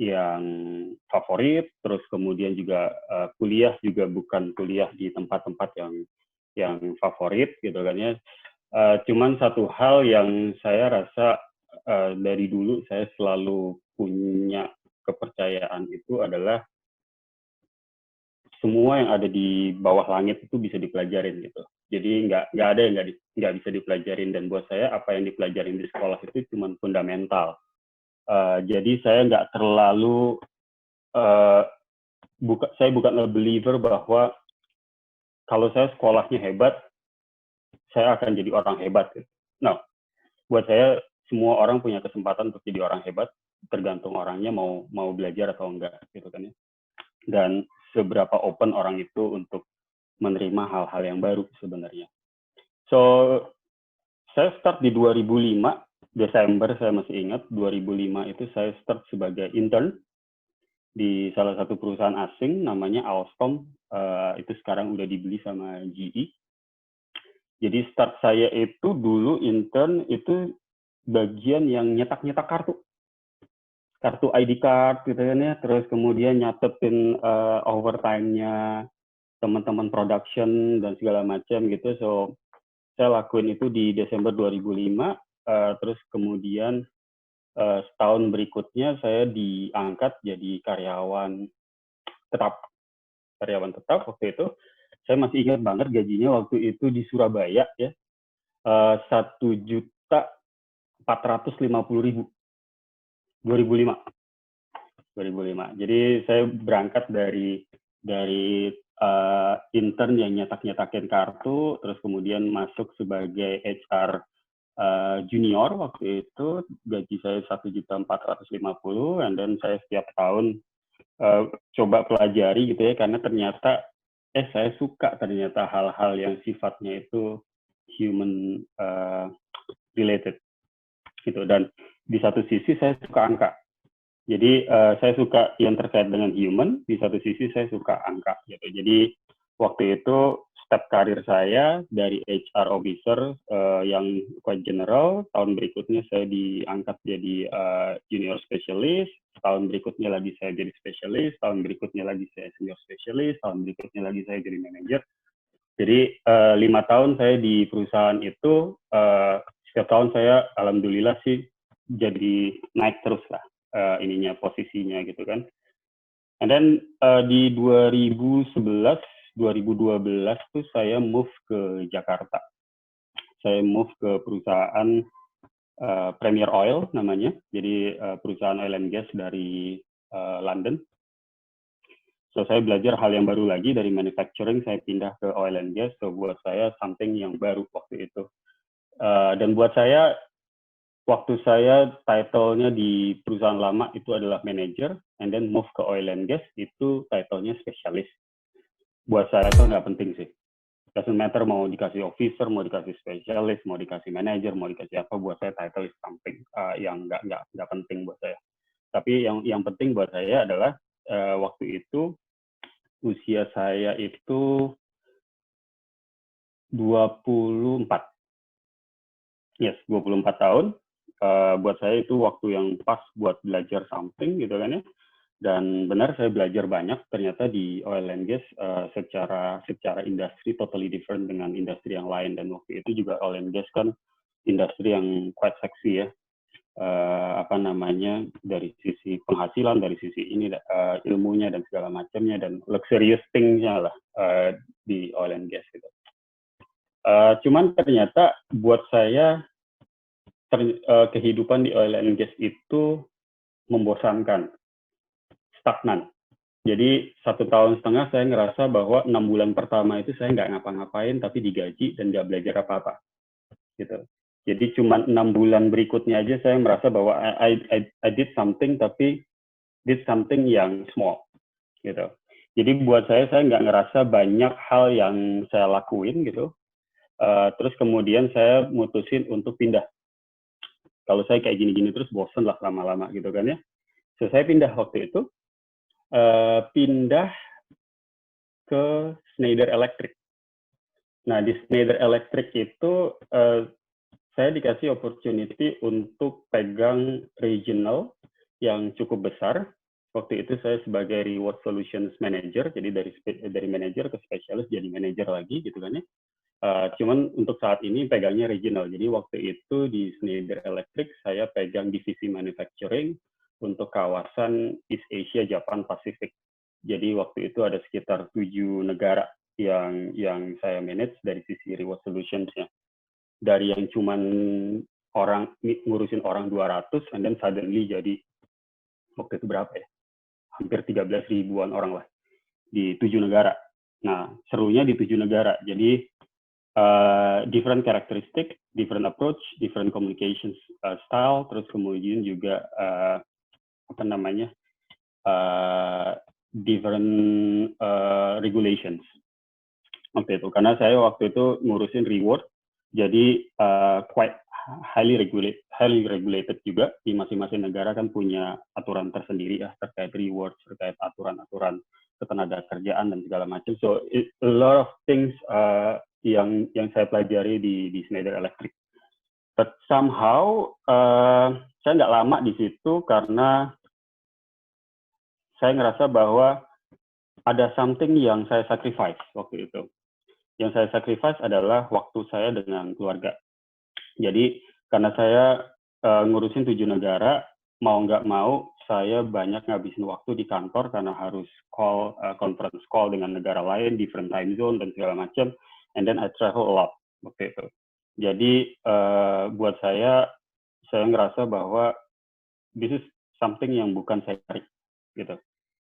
yang favorit, terus kemudian juga kuliah juga bukan kuliah di tempat-tempat yang favorit gitu kan ya. Cuman satu hal yang saya rasa dari dulu saya selalu punya kepercayaan itu adalah semua yang ada di bawah langit itu bisa dipelajarin gitu. Jadi nggak ada yang nggak bisa dipelajarin, dan buat saya apa yang dipelajarin di sekolah itu cuma fundamental. Jadi saya nggak terlalu uh, saya bukan a believer bahwa kalau saya sekolahnya hebat, saya akan jadi orang hebat. Nah, buat saya semua orang punya kesempatan untuk jadi orang hebat, tergantung orangnya mau belajar atau enggak gitu kan ya. Dan seberapa open orang itu untuk menerima hal-hal yang baru sebenarnya. So, saya start di 2005, Desember saya masih ingat, 2005 itu saya start sebagai intern di salah satu perusahaan asing namanya Alstom. Itu sekarang udah dibeli sama GE. Jadi start saya itu dulu intern itu bagian yang nyetak-nyetak kartu ID card gitu kan ya, terus kemudian nyatetin overtime-nya teman-teman production dan segala macam gitu. So saya lakuin itu di Desember 2005, terus kemudian setahun berikutnya saya diangkat jadi karyawan tetap waktu itu. Saya masih ingat banget gajinya waktu itu di Surabaya ya, 1.450.000 2005. Jadi saya berangkat dari intern yang nyetak-nyetakin kartu, terus kemudian masuk sebagai HR junior waktu itu, gaji saya 1.450.000, and then saya setiap tahun coba pelajari gitu ya, karena ternyata saya suka ternyata hal-hal yang sifatnya itu human related gitu, dan di satu sisi saya suka angka. Jadi saya suka yang terkait dengan human, di satu sisi saya suka angka gitu. Jadi waktu itu step karir saya dari HR officer yang quite general, tahun berikutnya saya diangkat jadi junior specialist, tahun berikutnya lagi saya jadi specialist, tahun berikutnya lagi saya senior specialist, tahun berikutnya lagi saya jadi manager. Jadi 5 tahun saya di perusahaan itu, setiap tahun saya alhamdulillah sih jadi naik terus lah ininya posisinya gitu kan. And then di 2011, 2012 tuh saya move ke Jakarta. Saya move ke perusahaan Premier Oil namanya. Jadi perusahaan oil and gas dari London. So saya belajar hal yang baru lagi dari manufacturing, saya pindah ke oil and gas. So buat saya something yang baru waktu itu. Dan buat saya waktu saya title-nya di perusahaan lama itu adalah manager, and then move ke oil and gas itu title-nya spesialis. Buat saya itu nggak penting sih. Doesn't matter mau dikasih officer, mau dikasih spesialis, mau dikasih manager, mau dikasih apa, buat saya title is something yang nggak penting buat saya. Tapi yang penting buat saya adalah waktu itu usia saya itu 24. Yes, 24 tahun. Buat saya itu waktu yang pas buat belajar something gitu kan ya. Dan benar saya belajar banyak ternyata di oil and gas secara industri totally different dengan industri yang lain, dan waktu itu juga oil and gas kan industri yang quite seksi ya. Dari sisi penghasilan, dari sisi ini ilmunya dan segala macamnya, dan luxurious thing-nya lah di oil and gas gitu. Cuman ternyata buat saya kehidupan di oil and gas itu membosankan, stagnan. Jadi 1,5 tahun saya ngerasa bahwa 6 bulan pertama itu saya nggak ngapa-ngapain, tapi digaji dan nggak belajar apa-apa. Gitu. Jadi cuma 6 bulan berikutnya aja saya merasa bahwa I did something, tapi did something yang small. Gitu. Jadi buat saya nggak ngerasa banyak hal yang saya lakuin gitu. Terus kemudian saya mutusin untuk pindah. Kalau saya kayak gini-gini terus bosen lah lama-lama gitu kan ya. So saya pindah waktu itu, pindah ke Schneider Electric. Nah di Schneider Electric itu saya dikasih opportunity untuk pegang regional yang cukup besar Waktu itu saya sebagai Reward Solutions Manager, jadi dari manager ke spesialis jadi manager lagi gitu kan ya. Cuman untuk saat ini pegangnya regional. Jadi waktu itu di Schneider Electric saya pegang divisi manufacturing untuk kawasan East Asia, Japan, Pasifik. Jadi waktu itu ada sekitar 7 negara yang saya manage dari sisi reward solutions-nya. Dari yang cuman ngurusin orang 200, and then suddenly jadi waktu itu berapa ya? Hampir 13 ribuan orang lah di 7 negara. Nah, serunya di 7 negara. Jadi different characteristic, different approach, different communication style, terus kemudian juga apa namanya different regulations. Oke itu, karena saya waktu itu ngurusin reward, jadi quite highly regulated juga. Di masing-masing negara kan punya aturan tersendiri ya terkait reward, terkait aturan-aturan ketenaga kerjaan dan segala macam. So a lot of things yang saya pelajari di Schneider Electric. But somehow saya nggak lama di situ karena saya ngerasa bahwa ada something yang saya sacrifice waktu itu. Yang saya sacrifice adalah waktu saya dengan keluarga. Jadi karena saya ngurusin 7 negara, mau nggak mau saya banyak ngabisin waktu di kantor karena harus conference call dengan negara lain, different time zone dan segala macam. And then I travel a lot waktu itu. Jadi buat saya ngerasa bahwa this is something yang bukan saya cari, gitu.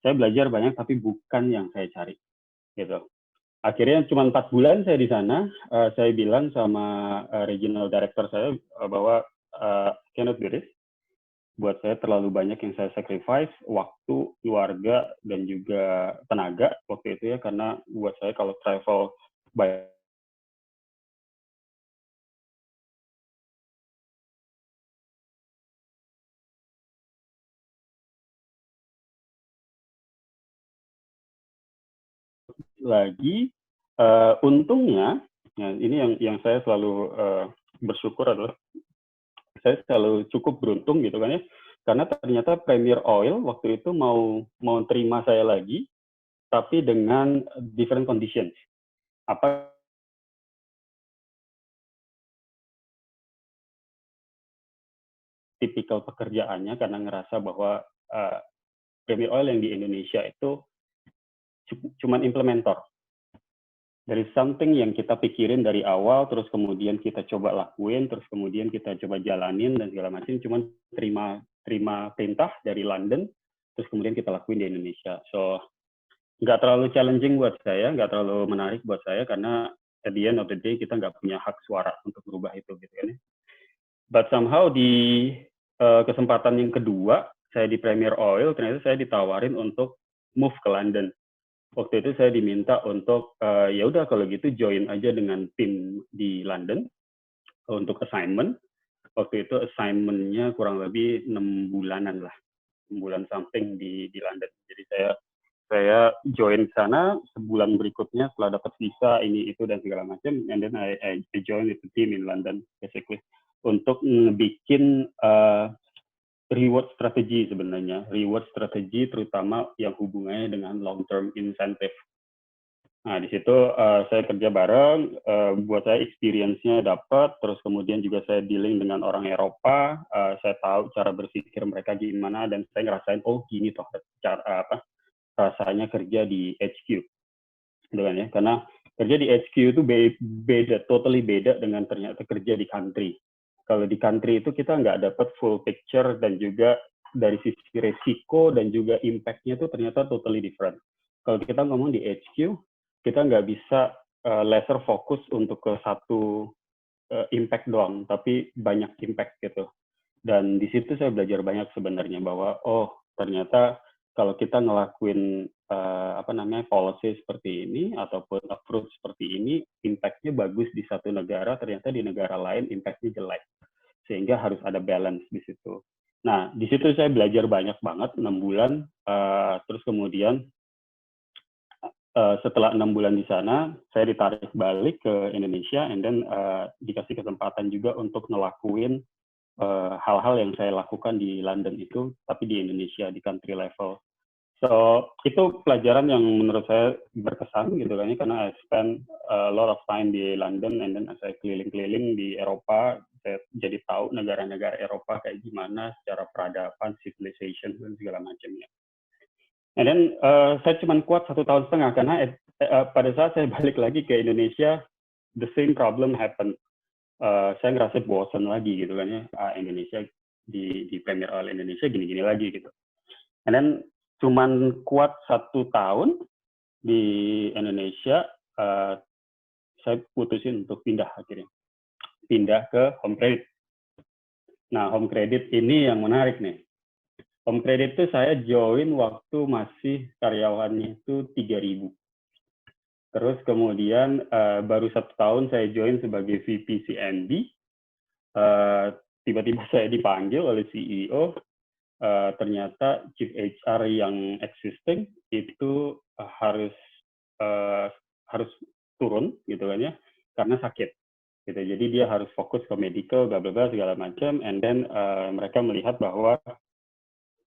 Saya belajar banyak tapi bukan yang saya cari, gitu. Akhirnya cuma 4 bulan saya di sana, saya bilang sama regional director saya bahwa cannot do this. Buat saya terlalu banyak yang saya sacrifice, waktu, keluarga, dan juga tenaga waktu itu ya, karena buat saya kalau travel by lagi, untungnya, ya, ini yang saya selalu bersyukur adalah saya selalu cukup beruntung gitu kan ya, karena ternyata Premier Oil waktu itu mau terima saya lagi, tapi dengan different conditions. Apa tipikal pekerjaannya karena ngerasa bahwa Premier Oil yang di Indonesia itu cuma implementer. Dari something yang kita pikirin dari awal, terus kemudian kita coba lakuin, terus kemudian kita coba jalanin dan segala macam, cuma terima perintah dari London, terus kemudian kita lakuin di Indonesia. So nggak terlalu challenging buat saya, nggak terlalu menarik buat saya karena at the end of the day kita nggak punya hak suara untuk merubah itu gitu kan. But somehow di kesempatan yang kedua saya di Premier Oil ternyata saya ditawarin untuk move ke London. Waktu itu saya diminta untuk ya udah kalau gitu join aja dengan tim di London untuk assignment. Waktu itu assignment-nya kurang lebih 6 bulanan lah, 6 bulan something di London. Jadi saya join sana, sebulan berikutnya setelah dapat visa ini itu dan segala macam, and then I join the team in London basically untuk bikin reward strategi sebenarnya, reward strategi terutama yang hubungannya dengan long term incentive. Nah, di situ saya kerja bareng, buat saya experience-nya dapat, terus kemudian juga saya dealing dengan orang Eropa, saya tahu cara berpikir mereka gimana, dan saya ngerasain, oh gini toh cara rasanya kerja di HQ. Gitu kan ya, karena kerja di HQ itu beda, totally beda dengan ternyata kerja di country. Kalau di country itu kita nggak dapat full picture dan juga dari sisi resiko dan juga impact-nya itu ternyata totally different. Kalau kita ngomong di HQ, kita nggak bisa laser fokus untuk ke satu impact doang, tapi banyak impact gitu. Dan di situ saya belajar banyak sebenarnya bahwa oh ternyata kalau kita ngelakuin policy seperti ini ataupun approach seperti ini, impact-nya bagus di satu negara, ternyata di negara lain impact-nya jelek. Sehingga harus ada balance di situ. Nah, di situ saya belajar banyak banget 6 bulan. Terus kemudian setelah 6 bulan di sana, saya ditarik balik ke Indonesia, and then dikasih kesempatan juga untuk ngelakuin hal-hal yang saya lakukan di London itu, tapi di Indonesia di country level. So itu pelajaran yang menurut saya berkesan gitu kan, karena I spend a lot of time di London, and then saya keliling-keliling di Eropa, saya jadi tahu negara-negara Eropa kayak gimana secara peradaban, civilization dan segala macamnya. And then saya cuma kuat 1,5 tahun karena pada saat saya balik lagi ke Indonesia, the same problem happen. Saya ngerasa bosan lagi gitu kan ya, Indonesia di Premier Oil Indonesia gini-gini lagi gitu. And then cuman kuat 1 tahun di Indonesia, saya putusin untuk pindah akhirnya. Pindah ke Home Credit. Nah, Home Credit ini yang menarik nih. Home Credit itu saya join waktu masih karyawannya itu 3.000. Terus kemudian baru 1 tahun saya join sebagai VP CMB. Tiba-tiba saya dipanggil oleh CEO. Ternyata Chief HR yang existing itu harus turun gitu kan ya, karena sakit. Gitu. Jadi dia harus fokus ke medical, bla bla bla segala macam. And then mereka melihat bahwa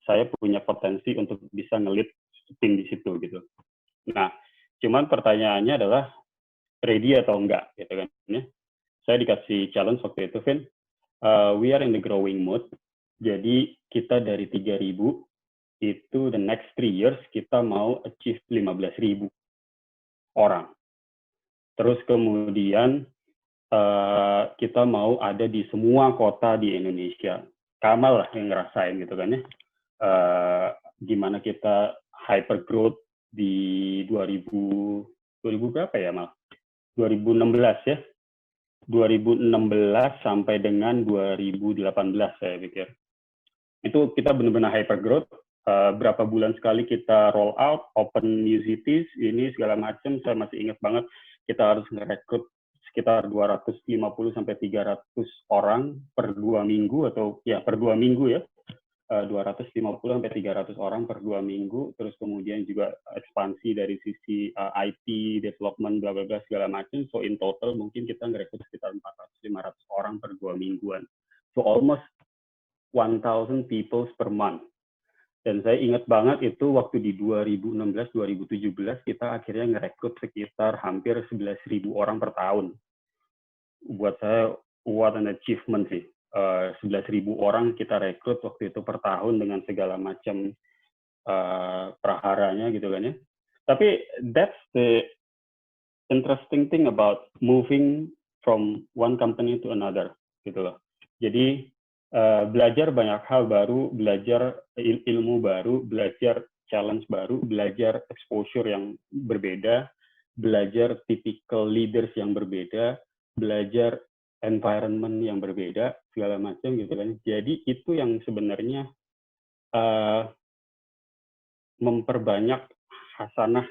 saya punya potensi untuk bisa ngelit tim di situ gitu. Nah, cuman pertanyaannya adalah ready atau enggak gitu kan ya. Saya dikasih challenge waktu itu, Vin. We are in the growing mode. Jadi kita dari 3.000 itu the next 3 years kita mau achieve 15.000 orang. Terus kemudian kita mau ada di semua kota di Indonesia. Kamal lah yang ngerasain gitu kan ya. Gimana kita hyper growth di 2000 berapa ya, Mal? 2016 ya. 2016 sampai dengan 2018 saya pikir. Itu kita benar-benar hyper growth. Berapa bulan sekali kita roll out, open new cities, ini segala macam. Saya masih ingat banget, kita harus ngerekrut sekitar 250 sampai 300 orang per 2 minggu, atau ya per 2 minggu ya. 250 sampai 300 orang per 2 minggu. Terus kemudian juga ekspansi dari sisi IT, development, bla bla bla segala macam. So in total mungkin kita ngerekrut sekitar 400-500 orang per 2 mingguan. So almost 1,000 people per month. Dan saya ingat banget itu waktu di 2016-2017 kita akhirnya ngerekrut sekitar hampir 11.000 orang per tahun. Buat saya, what an achievement sih. 11.000 orang kita rekrut waktu itu per tahun dengan segala macam praharanya gitu kan ya. Tapi that's the interesting thing about moving from one company to another gitu loh. Jadi belajar banyak hal baru, belajar ilmu baru, belajar challenge baru, belajar exposure yang berbeda, belajar typical leaders yang berbeda, belajar environment yang berbeda, segala macam gitu kan. Jadi itu yang sebenarnya memperbanyak hasanah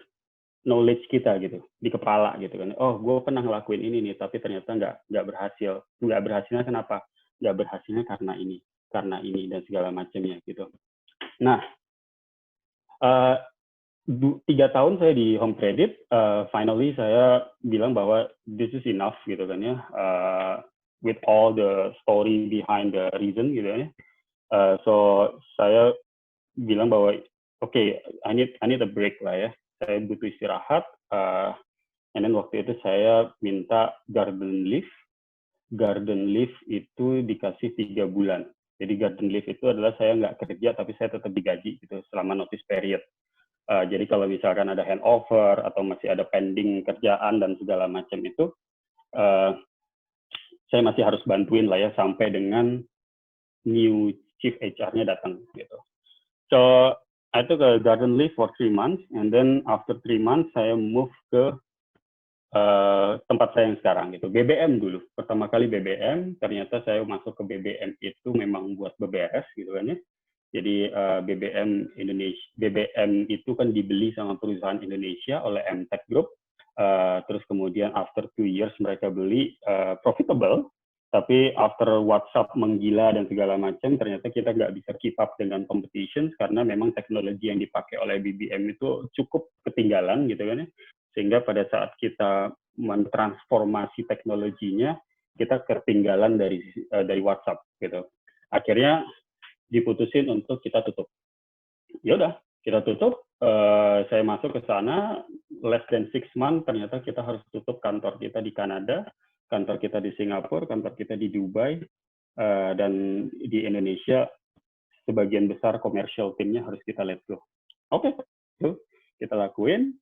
knowledge kita gitu di kepala gitu kan. Oh, gue pernah ngelakuin ini nih, tapi ternyata nggak berhasil. Nggak berhasilnya kenapa? Nggak berhasilnya karena ini dan segala macamnya gitu. Nah, 3 tahun saya di Home Credit, finally saya bilang bahwa this is enough gitu kan ya, with all the story behind the reason gitu ya. So saya bilang bahwa okay, I need a break lah ya. Saya butuh istirahat. And then waktu itu saya minta garden leave. Garden leave itu dikasih 3 bulan. Jadi garden leave itu adalah saya nggak kerja tapi saya tetap digaji gitu selama notice period. Jadi kalau misalkan ada handover atau masih ada pending kerjaan dan segala macam itu, saya masih harus bantuin lah ya sampai dengan new chief HR-nya datang gitu. So I took a garden leave for 3 months, and then after 3 months saya move ke tempat saya yang sekarang gitu. BBM dulu, pertama kali BBM, ternyata saya masuk ke BBM itu memang buat beberes gitu kan ya. Jadi BBM Indonesia, BBM itu kan dibeli sama perusahaan Indonesia oleh MTech Group. Terus kemudian after 2 years mereka beli, profitable. Tapi after WhatsApp menggila dan segala macam, ternyata kita nggak bisa keep up dengan competition karena memang teknologi yang dipakai oleh BBM itu cukup ketinggalan gitu kan ya. Sehingga pada saat kita mentransformasi teknologinya, kita ketinggalan dari WhatsApp gitu. Akhirnya diputusin untuk kita tutup. Ya udah, kita tutup. Saya masuk ke sana, less than 6 months, ternyata kita harus tutup kantor kita di Kanada, kantor kita di Singapura, kantor kita di Dubai, dan di Indonesia, sebagian besar commercial team-nya harus kita let go. Oke, kita lakuin.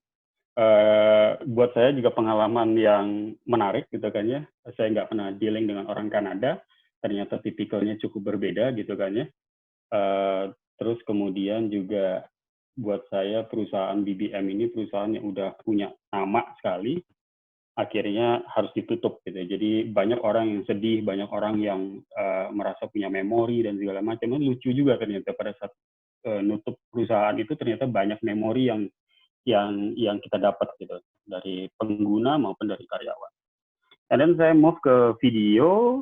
Buat saya juga pengalaman yang menarik gitu kan ya. Saya nggak pernah dealing dengan orang Kanada, ternyata tipikalnya cukup berbeda gitu kan ya. Terus kemudian juga buat saya perusahaan BBM ini perusahaan yang udah punya nama sekali, akhirnya harus ditutup gitu. Jadi banyak orang yang sedih, banyak orang yang merasa punya memori dan segala macam. Lucu juga ternyata pada saat nutup perusahaan itu ternyata banyak memori yang kita dapat gitu dari pengguna maupun dari karyawan. And then saya move ke video,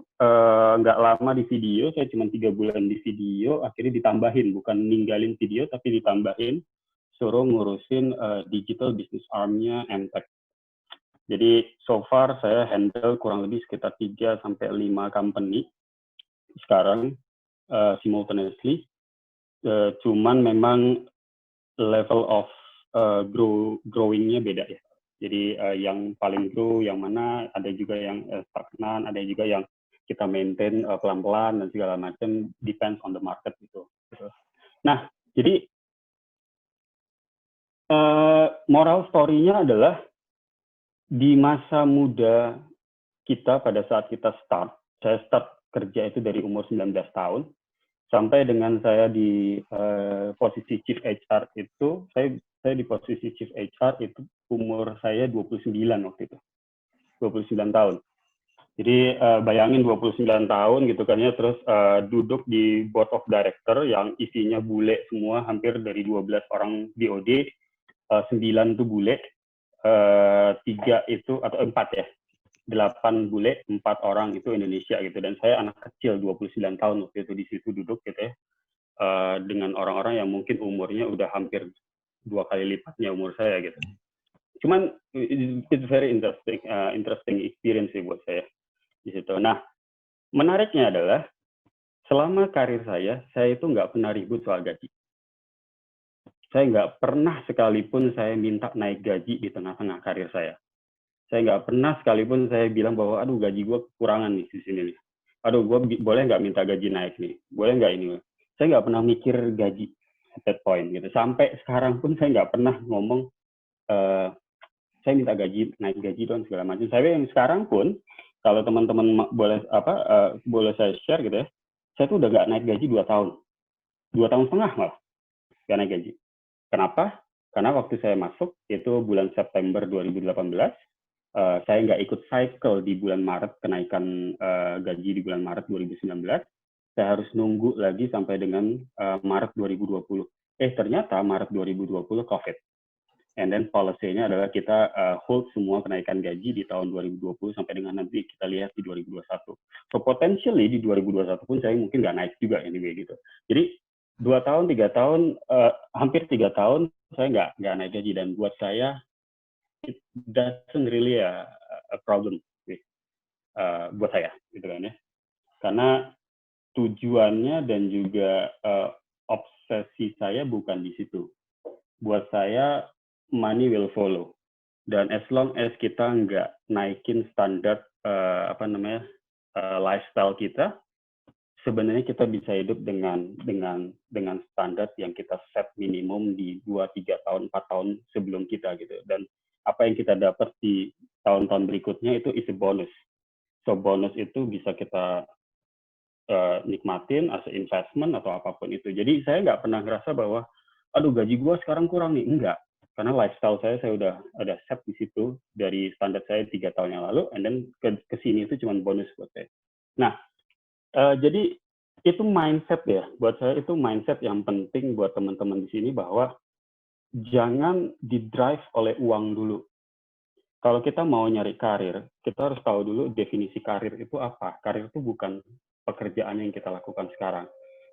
nggak lama di video, saya cuma 3 bulan di video, akhirnya ditambahin, bukan ninggalin video, tapi ditambahin, suruh ngurusin digital business arm-nya MTech. Jadi so far saya handle kurang lebih sekitar 3-5 company sekarang simultaneously, cuman memang level of growing-nya beda ya. Jadi yang paling grow yang mana, ada juga yang stagnan, ada juga yang kita maintain pelan-pelan dan segala macam, depends on the market gitu. Nah, jadi moral story-nya adalah di masa muda kita pada saat kita saya start kerja itu dari umur 19 tahun, sampai dengan saya di posisi Chief HR itu, saya di posisi Chief HR itu umur saya 29 waktu itu. 29 tahun. Jadi bayangin 29 tahun gitu kan ya, terus duduk di board of director yang isinya bule semua, hampir dari 12 orang DOD, 9 tuh bule, 3 itu, atau 4 ya, 8 bule, 4 orang itu Indonesia gitu. Dan saya anak kecil 29 tahun waktu itu di situ duduk gitu ya, dengan orang-orang yang mungkin umurnya udah hampir 2 kali lipatnya umur saya gitu. Cuman it's very interesting experience sih buat saya di situ. Nah, menariknya adalah selama karir saya itu nggak pernah ribut soal gaji. Saya nggak pernah sekalipun saya minta naik gaji di tengah-tengah karir saya. Saya nggak pernah sekalipun saya bilang bahwa, aduh gaji gue kekurangan nih di sini nih. Aduh, gue boleh nggak minta gaji naik nih? Boleh nggak ini? Saya nggak pernah mikir gaji at that point gitu. Sampai sekarang pun saya nggak pernah ngomong, saya minta gaji, naik gaji dong segala macam. Saya yang sekarang pun, kalau teman-teman boleh saya share gitu ya, saya tuh udah nggak naik gaji 2 tahun. 2 tahun setengah malah, nggak naik gaji. Kenapa? Karena waktu saya masuk, itu bulan September 2018, saya nggak ikut cycle di bulan Maret, kenaikan gaji di bulan Maret 2019. Saya harus nunggu lagi sampai dengan Maret 2020. Ternyata Maret 2020 COVID. And then policy-nya adalah kita hold semua kenaikan gaji di tahun 2020 sampai dengan nanti kita lihat di 2021. So potentially di 2021 pun saya mungkin nggak naik juga anyway gitu. Jadi 2 tahun, 3 tahun, hampir 3 tahun saya nggak naik gaji, dan buat saya it doesn't really a problem with, buat saya gitu kan ya. Karena tujuannya dan juga obsesi saya bukan di situ. Buat saya money will follow, dan as long as kita nggak naikin standar lifestyle kita, sebenarnya kita bisa hidup dengan standar yang kita set minimum di 2-3 tahun, 4 tahun sebelum kita gitu. Dan apa yang kita dapat di tahun-tahun berikutnya itu is a bonus. So bonus itu bisa kita nikmatin as investment atau apapun itu. Jadi saya nggak pernah ngerasa bahwa, aduh gaji gue sekarang kurang nih. Enggak. Karena lifestyle saya udah ada set di situ dari standar saya 3 tahun yang lalu, and then ke sini itu cuma bonus buat saya. Nah, jadi itu mindset ya. Buat saya itu mindset yang penting buat teman-teman di sini, bahwa jangan didrive oleh uang dulu. Kalau kita mau nyari karir, kita harus tahu dulu definisi karir itu apa. Karir itu bukan pekerjaan yang kita lakukan sekarang,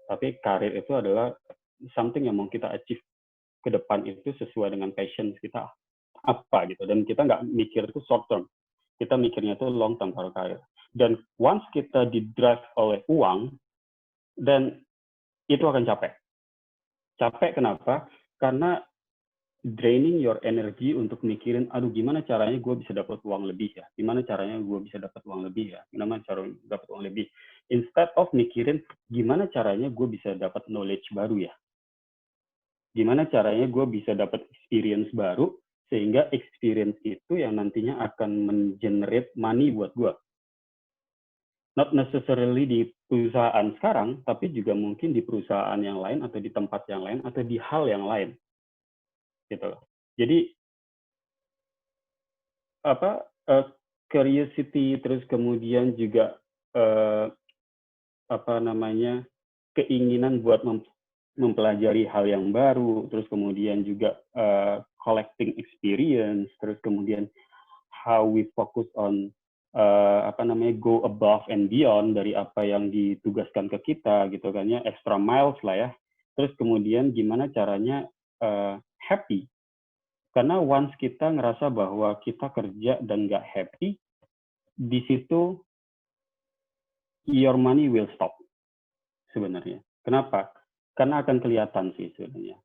tapi karir itu adalah something yang mau kita achieve ke depan itu sesuai dengan passion kita apa gitu. Dan kita nggak mikir itu short term, kita mikirnya itu long term kalau karir. Dan once kita didrive oleh uang, Dan itu akan capek. Capek kenapa? Karena draining your energy untuk mikirin, aduh gimana caranya gue bisa dapat uang lebih ya? Gimana caranya gue bisa dapat uang lebih ya? Gimana cara dapat uang lebih? Instead of mikirin, gimana caranya gue bisa dapat knowledge baru ya? Gimana caranya gue bisa dapat experience baru, sehingga experience itu yang nantinya akan men-generate money buat gue. Not necessarily di perusahaan sekarang, tapi juga mungkin di perusahaan yang lain, atau di tempat yang lain, atau di hal yang lain. Gitu. Jadi apa curiosity, terus kemudian juga apa namanya keinginan buat mempelajari hal yang baru, terus kemudian juga collecting experience, terus kemudian how we focus on apa namanya go above and beyond dari apa yang ditugaskan ke kita gitu kan ya, extra miles lah ya. Terus kemudian gimana caranya happy. Karena once kita ngerasa bahwa kita kerja dan nggak happy, di situ your money will stop sebenarnya. Kenapa? Karena akan kelihatan sih sebenarnya.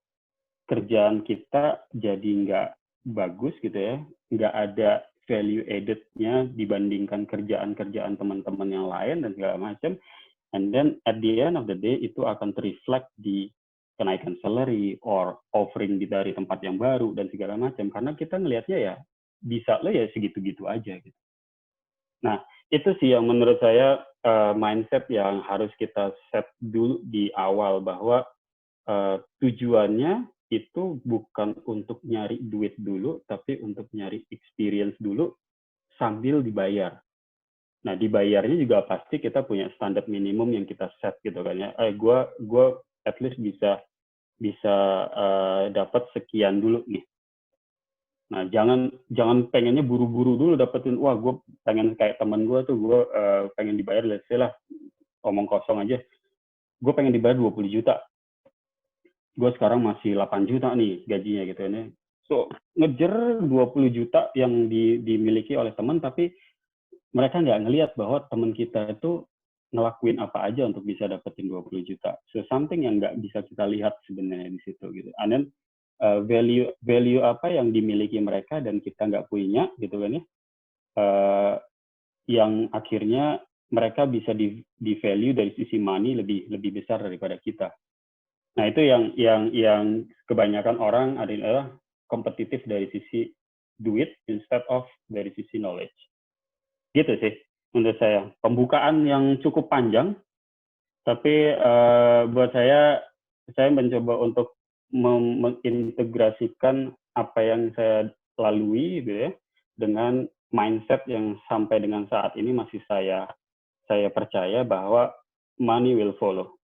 Kerjaan kita jadi nggak bagus gitu ya, nggak ada value added-nya dibandingkan kerjaan-kerjaan teman-teman yang lain dan segala macam. And then at the end of the day itu akan terreflect di kenaikan salary or offering dari tempat yang baru dan segala macam. Karena kita ngelihatnya ya bisa lo ya segitu-gitu aja gitu. Nah, itu sih yang menurut saya mindset yang harus kita set dulu di awal, bahwa tujuannya itu bukan untuk nyari duit dulu, tapi untuk nyari experience dulu sambil dibayar. Nah, dibayarnya juga pasti kita punya standar minimum yang kita set gitu kan ya. Gue at least bisa dapat sekian dulu nih. Nah, jangan pengennya buru-buru dulu dapetin, wah gue pengen kayak teman gue tuh, gue pengen dibayar, let's say lah, omong kosong aja, gue pengen dibayar 20 juta. Gue sekarang masih 8 juta nih gajinya gitu ya. So, ngejar 20 juta yang dimiliki oleh teman, tapi mereka nggak ngelihat bahwa teman kita itu ngelakuin apa aja untuk bisa dapetin 20 juta. So, something yang nggak bisa kita lihat sebenarnya di situ gitu. And then, value apa yang dimiliki mereka dan kita nggak punya gitu kan ya, yang akhirnya mereka bisa di value dari sisi money lebih besar daripada kita. Nah, itu yang kebanyakan orang adalah kompetitif dari sisi duit instead of dari sisi knowledge. Gitu sih menurut saya. Pembukaan yang cukup panjang, tapi buat saya mencoba untuk mengintegrasikan apa yang saya lalui gitu ya, dengan mindset yang sampai dengan saat ini masih saya percaya bahwa money will follow.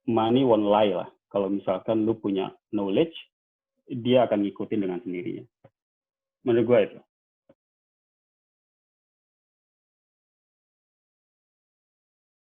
Money won't lie lah. Kalau misalkan lu punya knowledge, dia akan ngikutin dengan sendirinya. Menurut gue itu.